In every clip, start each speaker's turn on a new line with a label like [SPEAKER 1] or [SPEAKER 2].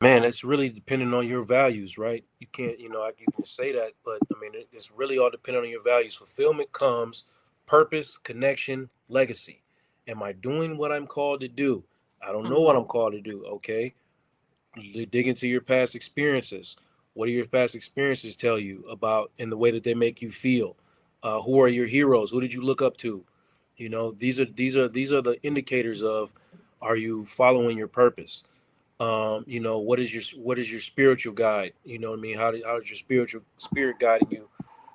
[SPEAKER 1] Man, it's really depending on your values, right? You can't, you can say that, but I mean, it's really all dependent on your values. Fulfillment comes purpose, connection, legacy. Am I doing what I'm called to do? I don't know what I'm
[SPEAKER 2] Mhm.
[SPEAKER 1] called to do. Okay, dig into your past experiences. What do your past experiences tell you about in the way that they make you feel? Who are your heroes? Who did you look up to? These are the indicators of, are you following your purpose? What is your spiritual guide? You know what I mean? How is your spiritual spirit guiding you,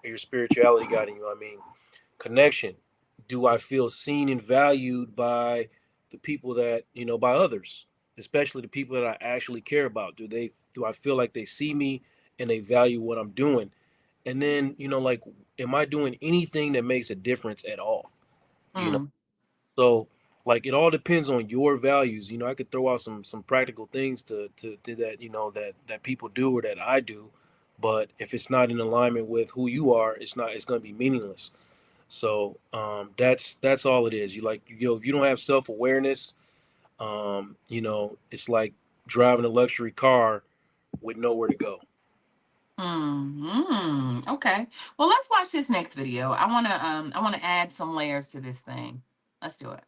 [SPEAKER 1] or your spirituality guiding you? I mean, connection. Do I feel seen and valued by the people that, by others, especially the people that I actually care about? Do I feel like they see me and they value what I'm doing? And then, like, am I doing anything that makes a difference at all? You know,
[SPEAKER 2] Mm.
[SPEAKER 1] so, like, it all depends on your values. I could throw out some practical things to that, that people do or that I do, but if it's not in alignment with who you are, it's going to be meaningless. So, that's all it is. If you don't have self-awareness, it's like driving a luxury car with nowhere to go.
[SPEAKER 2] Okay. Well, let's watch this next video. I wanna add some layers to this thing. Let's do it.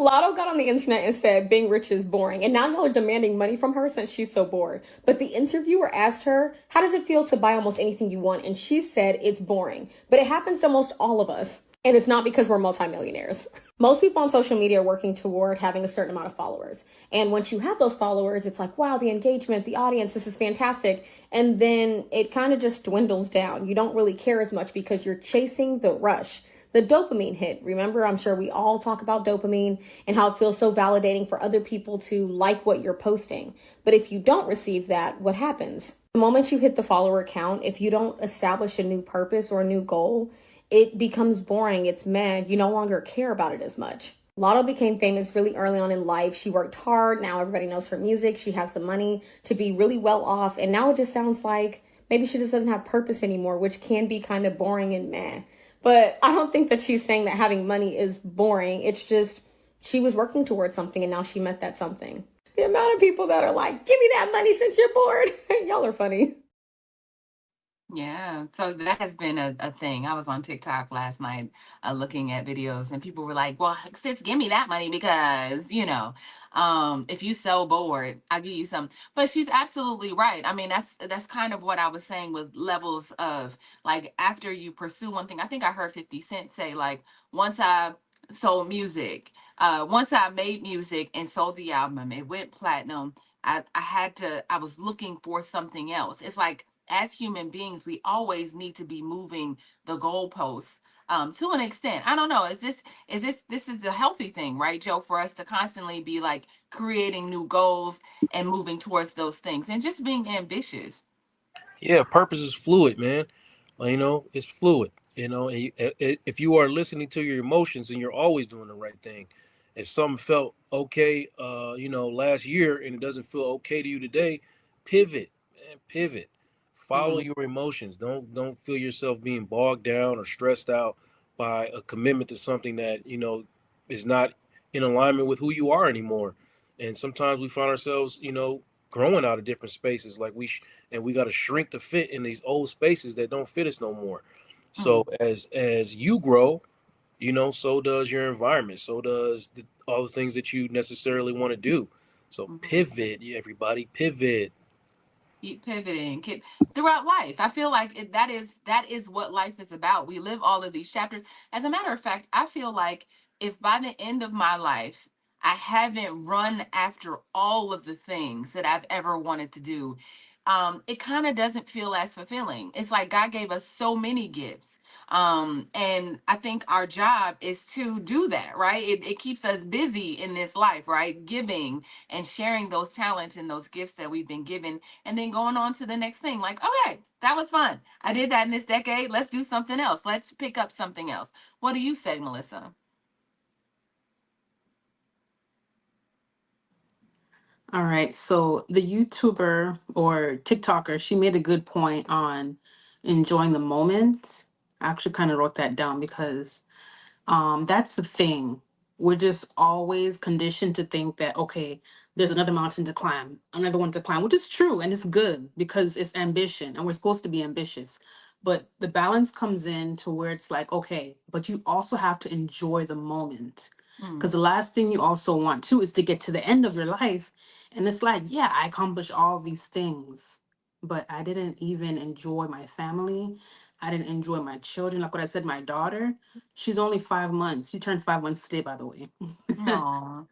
[SPEAKER 3] Lotto got on the internet and said being rich is boring, and now y'all are demanding money from her since she's so bored. But the interviewer asked her, how does it feel to buy almost anything you want? And she said it's boring. But it happens to almost all of us. And it's not because we're multimillionaires. Most people on social media are working toward having a certain amount of followers. And once you have those followers, it's like, wow, the engagement, the audience, this is fantastic. And then it kind of just dwindles down. You don't really care as much because you're chasing the rush. The dopamine hit. Remember, I'm sure we all talk about dopamine and how it feels so validating for other people to like what you're posting. But if you don't receive that, what happens? The moment you hit the follower count, if you don't establish a new purpose or a new goal, it becomes boring. It's meh. You no longer care about it as much. Lotto became famous really early on in life. She worked hard. Now everybody knows her music. She has the money to be really well off. And now it just sounds like maybe she just doesn't have purpose anymore, which can be kind of boring and meh. But I don't think that she's saying that having money is boring. It's just she was working towards something and now she met that something. The amount of people that are like, give me that money since you're bored. Y'all are funny.
[SPEAKER 2] Yeah, so that has been a thing. I was on TikTok last night looking at videos, and people were like, well, sis, give me that money because, if you so bored, I'll give you some. But she's absolutely right. I mean, that's kind of what I was saying with levels of, like, after you pursue one thing. I think I heard 50 Cent say, like, once I sold music, once I made music and sold the album, it went platinum. I was looking for something else. It's like, as human beings, we always need to be moving the goalposts to an extent. I don't know. This is a healthy thing, right, Joe? For us to constantly be like creating new goals and moving towards those things and just being ambitious.
[SPEAKER 1] Yeah, purpose is fluid, man. It's fluid. And if you are listening to your emotions, and you're always doing the right thing. If something felt okay, last year, and it doesn't feel okay to you today, pivot, man, pivot. Follow
[SPEAKER 2] Mm,
[SPEAKER 1] your emotions. Don't feel yourself being bogged down or stressed out by a commitment to something that is not in alignment with who you are anymore. And sometimes we find ourselves, growing out of different spaces, like and we got to shrink to fit in these old spaces that don't fit us no more. So
[SPEAKER 2] mm,
[SPEAKER 1] as you grow, so does your environment, so does all the things that you necessarily want to do. So
[SPEAKER 2] mhm.
[SPEAKER 1] pivot, yeah, everybody, pivot.
[SPEAKER 2] Keep pivoting, keep throughout life. I feel like that is what life is about. We live all of these chapters. As a matter of fact, I feel like if by the end of my life I haven't run after all of the things that I've ever wanted to do, it kind of doesn't feel as fulfilling. It's like God gave us so many gifts. And I think our job is to do that, right? It keeps us busy in this life, right? Giving and sharing those talents and those gifts that we've been given, and then going on to the next thing. Like, okay, that was fun. I did that in this decade. Let's do something else. Let's pick up something else. What do you say, Melissa?
[SPEAKER 4] All right. So the YouTuber or TikToker, she made a good point on enjoying the moment. I actually kind of wrote that down because that's the thing. We're just always conditioned to think that, okay, there's another mountain to climb, another one to climb, which is true and it's good because it's ambition and we're supposed to be ambitious. But the balance comes in to where it's like, okay, but you also have to enjoy the moment. Because
[SPEAKER 2] Mm.
[SPEAKER 4] the last thing you also want too is to get to the end of your life and it's like, yeah, I accomplished all these things, but I didn't even enjoy my family. I didn't enjoy my children. Like what I said, my daughter, she's only 5 months. She turned 5 months today, by the way.
[SPEAKER 2] No.